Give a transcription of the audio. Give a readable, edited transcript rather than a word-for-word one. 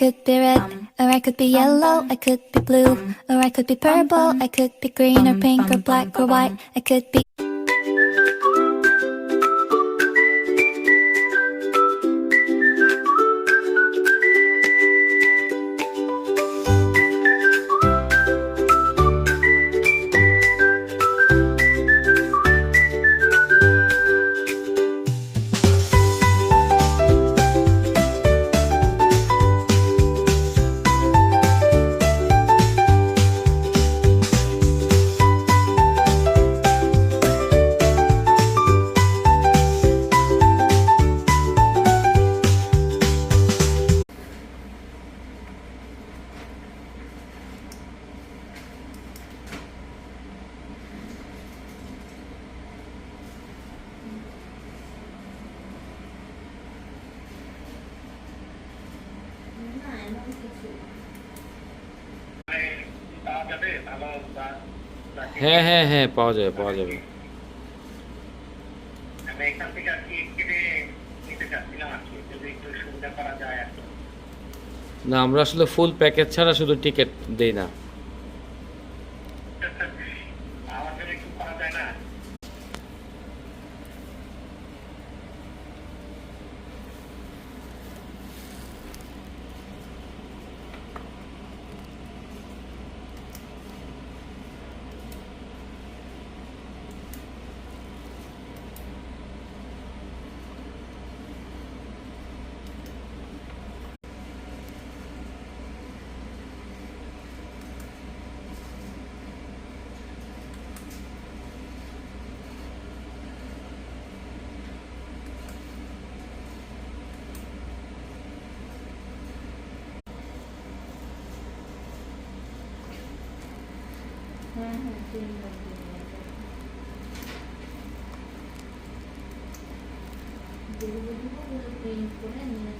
could be red, or I could be yellow, I could be blue, or I could be purple, I could be green or pink or black or white, I could be হ্যাঁ হ্যাঁ হ্যাঁ, পাওয়া যাবে পাওয়া যাবে। আমি এখান থেকে আর কি কেটে নিতে চাচ্ছিলাম আর কি, যদি একটু সুবিধা করা যায় আর কি। না, আমরা আসলে ফুল প্যাকেজ ছাড়া শুধু টিকিট দেই না। আমার জন্য একটু করা যায় না? হ্যাঁ হ্যাঁ, ঠিক আছে। প্রিন্ট করে নিয়ে